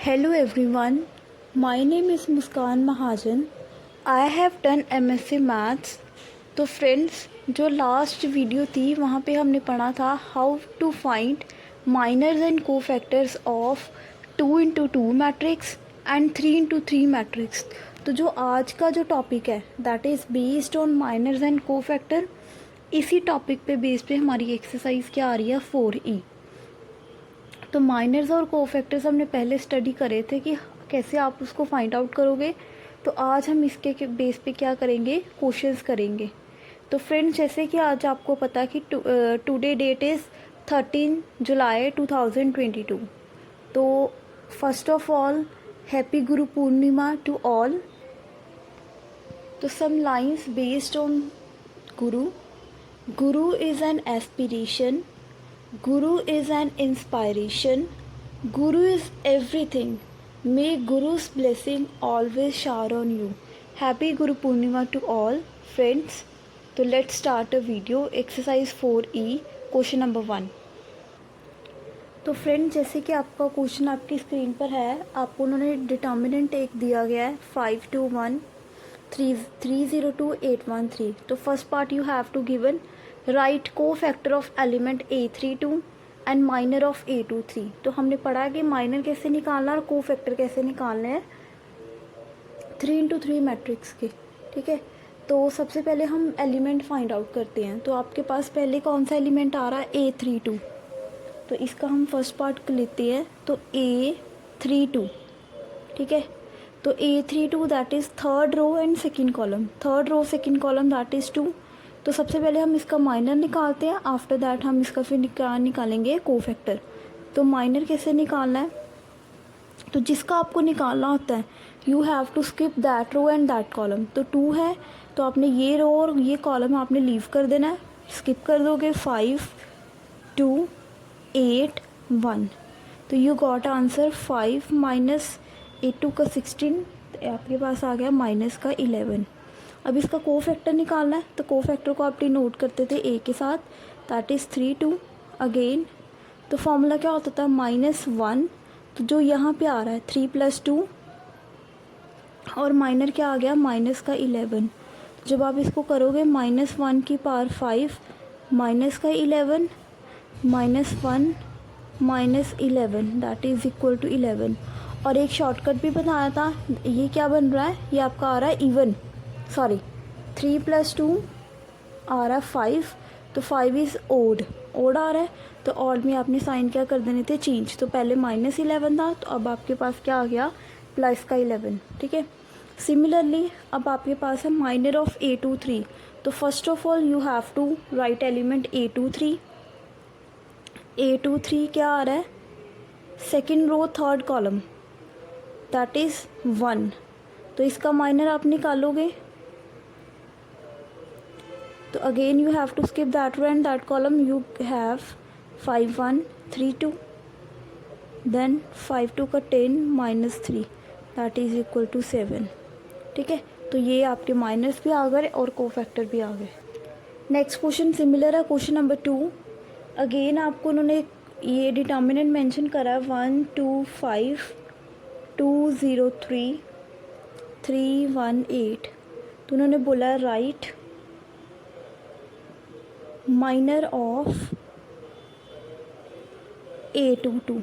Hello everyone, my name is Muskan Mahajan. I have done MSc Maths. तो friends, जो last video थी वहाँ पे हमने पढ़ा था how to find minors and cofactors of 2 into 2 matrix and 3 into 3 matrix. तो जो आज का जो टॉपिक है that is based on minors and cofactor. इसी टॉपिक पे बेस पे हमारी एक्सरसाइज क्या आ रही है 4E. तो माइनर्स और कोफैक्टर्स हमने पहले स्टडी करे थे कि कैसे आप उसको फाइंड आउट करोगे. तो आज हम इसके बेस पे क्या करेंगे, क्वेश्चंस करेंगे. तो फ्रेंड्स, जैसे कि आज आपको पता कि टुडे डेट इज़ 13 जुलाई 2022. तो first of all happy Guru Purnima to all. तो some lines based on Guru. Guru is an aspiration. Guru is an inspiration. Guru is everything. May Guru's blessing always shower on you. Happy Guru Purnima to all friends. So let's start a video. Exercise 4E, question number 1. तो friends, जैसे कि आपका question आपकी screen पर है, आपको उन्होंने determinant एक दिया गया है 521302813. तो first part you have to given write cofactor of element A32 and minor of A23. तो हमने पढ़ा कि माइनर कैसे निकालना और कोफैक्टर कैसे निकालना है 3 into 3 मैट्रिक्स के. ठीक है, तो सबसे पहले हम एलिमेंट फाइंड आउट करते हैं. तो आपके पास पहले कौन सा एलिमेंट आ रहा है, A32. तो इसका हम फर्स्ट पार्ट लेते हैं. तो A32, ठीक है. तो A32 that is third row and second column. Third row second column that is 2. तो सबसे पहले हम इसका माइनर निकालते हैं. आफ्टर दैट हम इसका फिर निकालेंगे कोफैक्टर. तो माइनर कैसे निकालना है, तो जिसका आपको निकालना होता है you have to skip that row and that column. तो 2 है तो आपने ये रो और ये कॉलम आपने लीव कर देना है. स्किप कर दोगे 5 2 8 1. तो यू गॉट आंसर 5 माइनस 8 2 का 16. आपके पास आ गया माइनस का 11. अब इसका कोफैक्टर निकालना है. तो कोफैक्टर को आप डिनोट करते थे ए के साथ, दैट इज़ 3 2 अगेन. तो फॉर्मूला क्या होता था, -1. तो जो यहाँ पे आ रहा है 3 + 2 और माइनर क्या आ गया माइनस का 11. जब आप इसको करोगे -1 की पावर 5 माइनस का 11 -1 -11 दैट इज़ इक्वल टू 11. और एक शॉर्टकट भी बताया था. ये क्या बन रहा है, ये आपका आ रहा है इवन, सॉरी 3 + 2 आ रहा है 5. तो 5 इज़ ओड आ रहा है. तो ऑड में आपने साइन क्या कर देने थे, चेंज. तो पहले -11 था, तो अब आपके पास क्या आ गया, प्लस का 11. ठीक है. सिमिलरली अब आपके पास है माइनर ऑफ A23. तो first of all you have to write element A23. A23 क्या आ रहा है, second row third column that is 1. तो इसका माइनर आप निकालोगे. तो again you have to skip that row and that column. You have 5 1 3 2 then 5 2 का 10 -3 दैट इज़ इक्वल टू 7. ठीक है. तो ये आपके माइनर्स भी आ गए और कोफैक्टर भी आ गए. नेक्स्ट क्वेश्चन सिमिलर है, क्वेश्चन नंबर 2. अगेन आपको उन्होंने ये डिटर्मिनेंट मेंशन करा 1 2 5 2 0 3 3 1 8. तो उन्होंने बोला राइट माइनर ऑफ A22.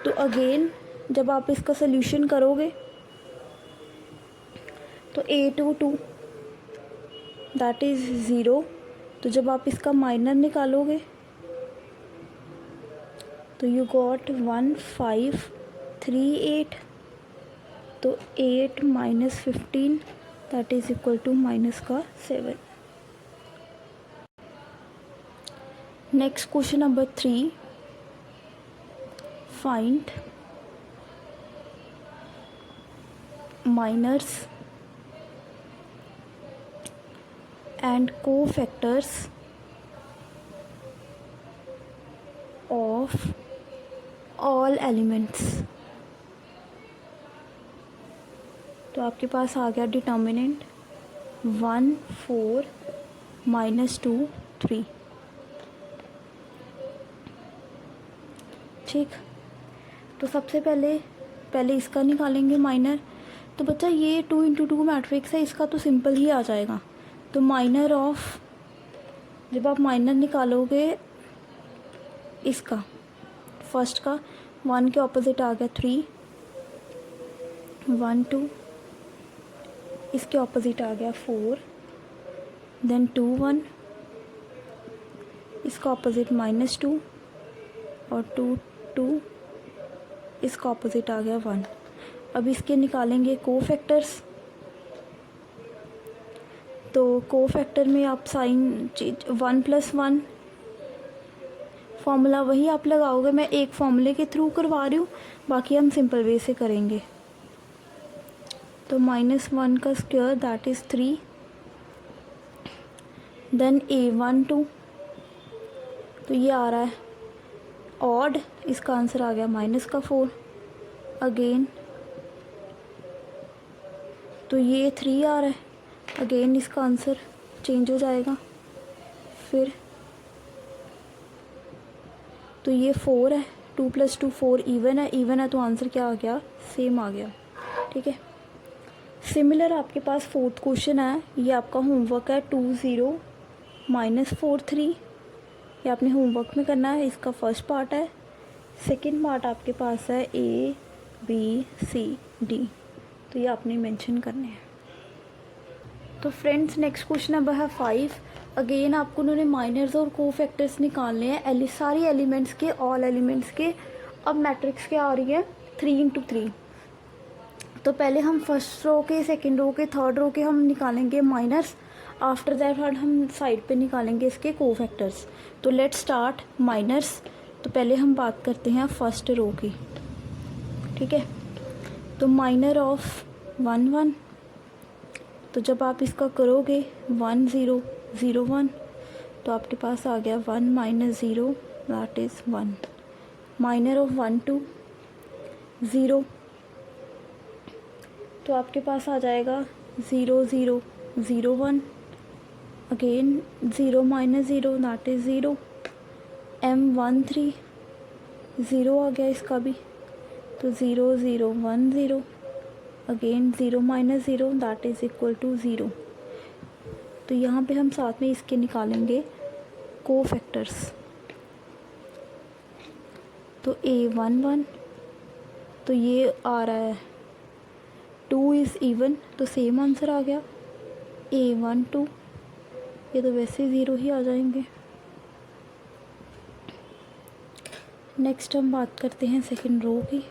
तो अगेन जब आप इसका सोल्यूशन करोगे तो A22 दैट इज़ 0. तो जब आप इसका माइनर निकालोगे तो यू गॉट 1 5 3 8. तो 8 -15 that is equal to minus का 7. Next question number 3. Find minors and cofactors of all elements. तो आपके पास आ गया डिटर्मिनेंट 1 4 -2 3. ठीक. तो सबसे पहले इसका निकालेंगे माइनर। तो बच्चा ये 2 इंटू 2 मैट्रिक्स है, इसका तो सिंपल ही आ जाएगा। तो माइनर ऑफ, जब आप माइनर निकालोगे इसका फर्स्ट का, 1 के ऑपोजिट आ गया 3, 1 2, इसके ऑपोजिट आ गया 4, देन 2 1, इसका ऑपोजिट -2 और 2 2, इसका ऑपोजिट आ गया 1। अब इसके निकालेंगे कोफैक्टर्स। तो कोफैक्टर में आप साइन 1 + 1 फॉर्मूला वही आप लगाओगे, मैं एक फॉर्मूले के थ्रू करवा रही हूँ, बाकी हम सिंपल वे से करेंगे। तो -1 का square that is 3, then A12, तो ये आ रहा है ऑड, इसका आंसर आ गया -4 अगेन। तो ये 3 आ रहा है, अगेन इसका आंसर चेंज हो जाएगा। फिर तो ये 4 है, 2 + 2 4 इवन है, तो आंसर क्या आ गया, सेम आ गया। ठीक है, सिमिलर आपके पास 4th क्वेश्चन है, ये आपका होमवर्क है 20 -4 3, ये आपने होमवर्क में करना है, इसका फर्स्ट पार्ट है। सेकंड पार्ट आपके पास है ABCD, तो ये आपने मेंशन करने हैं। तो फ्रेंड्स नेक्स्ट क्वेश्चन नंबर है 5। अगेन आपको उन्होंने माइनर्स और कोफैक्टर्स निकालने हैं, सारी एलिमेंट्स के, ऑल एलिमेंट्स के। अब मैट्रिक्स क्या आ रही है, 3 इंटू 3। तो पहले हम फर्स्ट रो के, सेकंड रो के, थर्ड रो के हम निकालेंगे माइनर्स। आफ्टर दैट हम साइड पे निकालेंगे इसके कोफैक्टर्स। तो लेट्स स्टार्ट माइनर्स। तो पहले हम बात करते हैं फर्स्ट रो की। ठीक है, तो माइनर ऑफ 1 1, तो जब आप इसका करोगे 1 0 0 1, तो आपके पास आ गया 1 - 0 दैट इज़ 1। माइनर ऑफ 1 2 0, तो आपके पास आ जाएगा 0 0 0 1, अगेन 0 - 0 दैट इज़ 0। M1 3 0 आ गया इसका भी, तो 0 0 1 0, again 0 - 0 that is equal to 0। तो यहाँ पे हम साथ में इसके निकालेंगे कोफैक्टर्स। तो A11, तो ये आ रहा है 2 इज़ इवन, तो सेम आंसर आ गया। A12, ये तो वैसे 0 ही आ जाएंगे। नेक्स्ट हम बात करते हैं सेकंड रो की।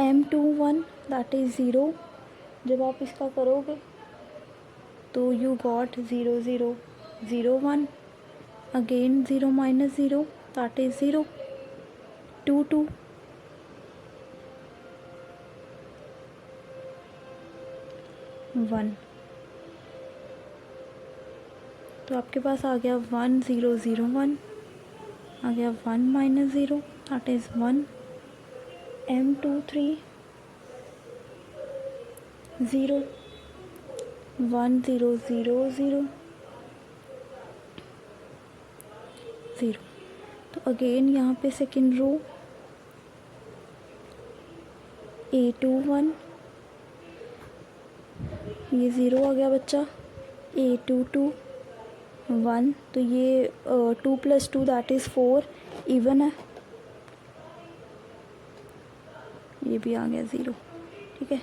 M21 दैट इज़ 0, जब आप इसका करोगे तो you got 0 0 0 1, again 0 - 0 that is 0, 2 2, one, तो आपके पास आ गया 1 0 0 1, आ गया 1 - 0 दैट इज़ 1। M23 0 1 0 0 0 0, तो अगेन यहाँ पे सेकंड रो A21, ये 0 आ गया बच्चा। A22 1, तो ये 2 + 2 दैट इज़ 4 इवन है, ये भी आ गया 0। ठीक है,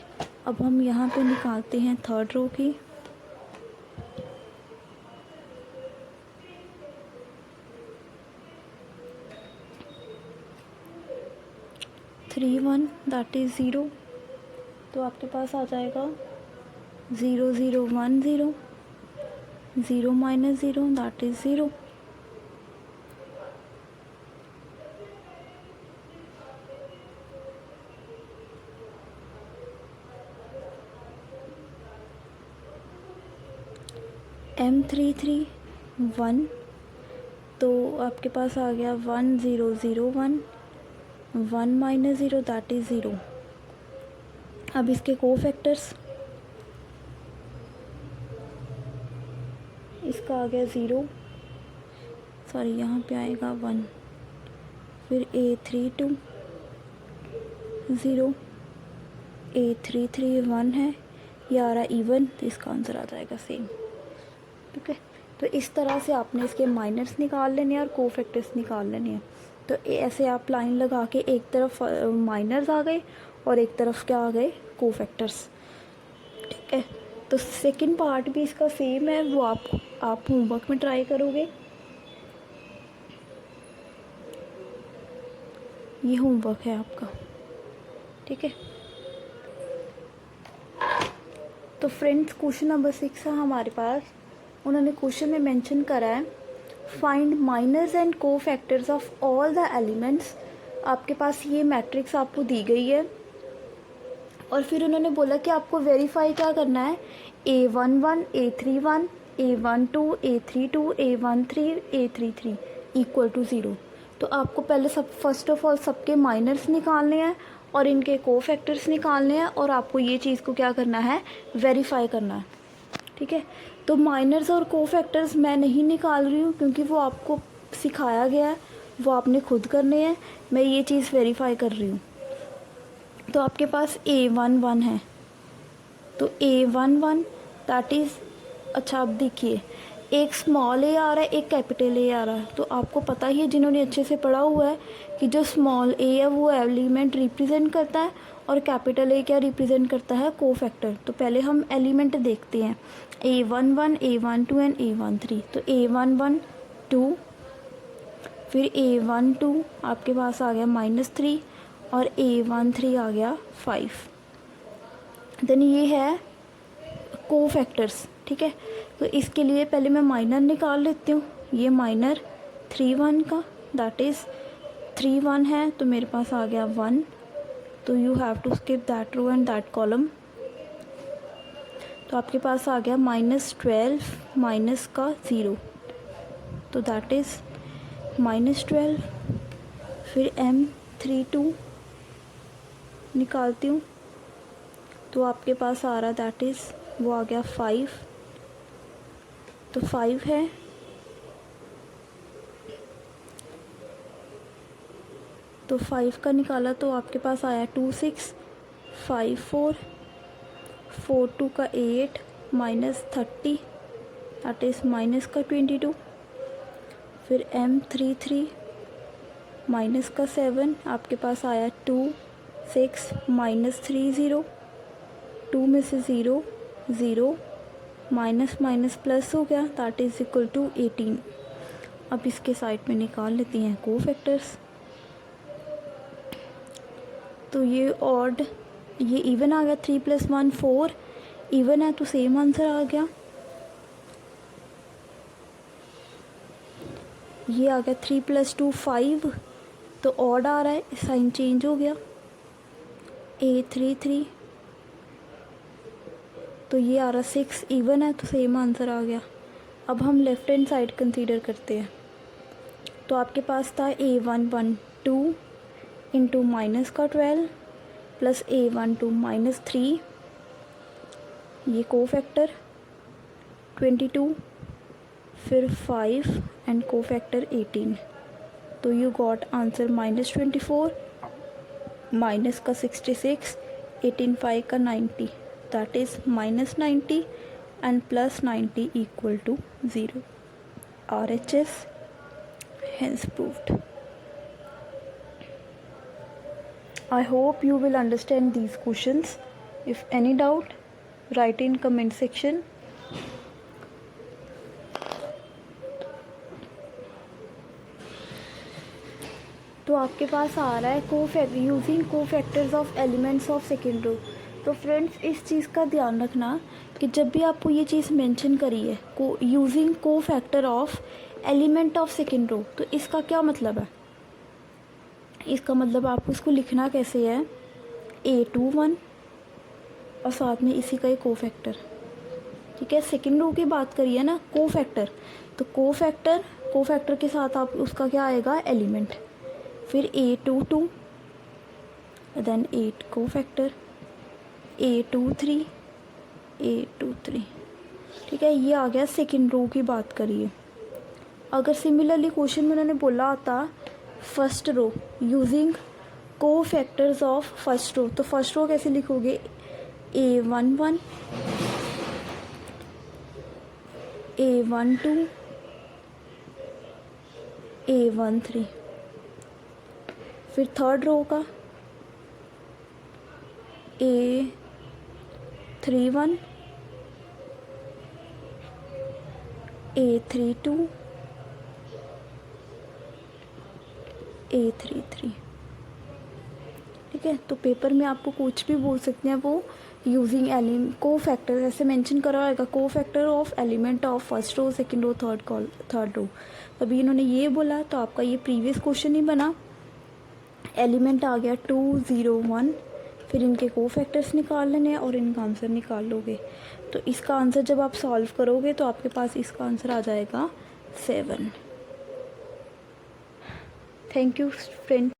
अब हम यहाँ पे निकालते हैं थर्ड रो की। थ्री 1 दैट इज़ 0, तो आपके पास आ जाएगा 0 0 1 0, 0 - 0 दैट इज़ 0। M33 1, तो आपके पास आ गया 1 0 0 1, 1 - 0 दैट इज़ 0। अब इसके कोफैक्टर्स, इसका आ गया 0, सॉरी यहाँ पे आएगा 1, फिर A32 0, A33 1 है, ये आ रहा इवन, तो इसका आंसर आ जाएगा सेम। ठीक है, तो इस तरह से आपने इसके माइनर्स निकाल लेने हैं और कोफैक्टर्स निकाल लेने हैं। तो ऐसे आप लाइन लगा के एक तरफ माइनर्स आ गए और एक तरफ क्या आ गए, कोफैक्टर्स। ठीक है, तो सेकंड पार्ट भी इसका सेम है, वो आप होमवर्क में ट्राई करोगे। ये होमवर्क है आपका। ठीक है, तो फ्रेंड्स क्वेश्चन नंबर 6 है हमारे पास। उन्होंने क्वेश्चन में मेंशन करा है find minors and cofactors of all the elements. आपके पास ये मैट्रिक्स आपको दी गई है और फिर उन्होंने बोला कि आपको वेरीफाई क्या करना है, A11 A31 A12 A32 A13 A33 equal to 0। तो आपको पहले फर्स्ट ऑफ ऑल सबके माइनर्स निकालने हैं और इनके कोफैक्टर्स निकालने हैं और आपको ये चीज़ को क्या करना है, वेरीफाई करना है। ठीक है, तो माइनर्स और कोफैक्टर्स मैं नहीं निकाल रही हूँ क्योंकि वो आपको सिखाया गया है, वो आपने खुद करने हैं। मैं ये चीज़ वेरीफाई कर रही हूँ। तो आपके पास A11 है, तो A11 दैट इज़, अच्छा आप देखिए एक स्मॉल ए आ रहा है, एक कैपिटल ए आ रहा है। तो आपको पता ही है, जिन्होंने अच्छे से पढ़ा हुआ है, कि जो स्मॉल ए है वो एलिमेंट रिप्रेजेंट करता है और कैपिटल ए क्या रिप्रेजेंट करता है, कोफैक्टर। तो पहले हम एलिमेंट देखते हैं, A11 A12 एंड A13। तो A11 2, फिर A12 आपके पास आ गया -3 और A13 आ गया 5। देन ये है कोफैक्टर्स। ठीक है, तो इसके लिए पहले मैं माइनर निकाल लेती हूँ। ये माइनर 3 1 का, दैट इज़ 3 1 है, तो मेरे पास आ गया 1। तो you have to skip that row and that column. तो आपके पास आ गया -12 माइनस का 0, तो दैट इज़ -12। फिर M32 निकालती हूँ, तो आपके पास आ रहा दैट इज़, वो आ गया 5। तो 5 है, तो 5 का निकाला तो आपके पास आया 2 6 5 4 4 2 का 8 -30 दैट इज़ माइनस का 22। फिर M33 माइनस का 7, आपके पास आया 2 6 -3 0, 2 में से 0 0, माइनस माइनस प्लस हो गया, दैट इज़ इक्वल टू 18। अब इसके साइड में निकाल लेती हैं कोफैक्टर्स। तो ये ऑड, ये इवन आ गया, 3 + 1 4, इवन है तो सेम आंसर आ गया। ये आ गया 3 + 2 5, तो ऑड आ रहा है, साइन चेंज हो गया। A33, तो ये आ रहा 6, इवन है तो सेम आंसर आ गया। अब हम लेफ्ट हैंड साइड कंसीडर करते हैं। तो आपके पास था A11 2 इंटू माइनस का 12 प्लस A12 -3, ये कोफैक्टर 22, फिर 5 एंड कोफैक्टर 18। तो यू गॉट आंसर -24 माइनस का 66, 18 5 का 90, that is -90 and +90 equal to 0. RHS hence proved. I hope you will understand these questions. If any doubt, write in comment section. तो आपके पास आ रहा है using cofactors of elements of second row. तो friends इस चीज़ का ध्यान रखना कि जब भी आपको ये चीज़ मेंशन करी है using cofactor of element of second row, तो इसका क्या मतलब है, इसका मतलब आपको इसको लिखना कैसे है, A21 और साथ में इसी का एक कोफैक्टर। ठीक है, सेकेंड रो की बात करिए ना, कोफैक्टर, तो कोफैक्टर के साथ आप उसका क्या आएगा, एलिमेंट। फिर A22 then 8 cofactor, A23 A23। ठीक है, ये आ गया सेकेंड रो की बात करिए। अगर सिमिलरली क्वेश्चन में उन्होंने बोला होता फर्स्ट रो यूजिंग को फैक्टर्स ऑफ फर्स्ट रो, तो फर्स्ट रो कैसे लिखोगे, A11 A12 A13। फिर थर्ड रो का A31 A32 A33। ठीक है, तो पेपर में आपको कुछ भी बोल सकते हैं, वो यूजिंग एलिमेंट को फैक्टर ऐसे मेंशन करा होगा, cofactor of element of first row second row third row. अभी इन्होंने ये बोला तो आपका ये प्रीवियस क्वेश्चन ही बना, एलिमेंट आ गया 2 0 1, फिर इनके को फैक्टर्स निकाल लेने हैं और इनका आंसर निकाल लोगे। तो इसका आंसर जब आप सॉल्व करोगे तो आपके पास इसका आंसर आ जाएगा 7। Thank you friend.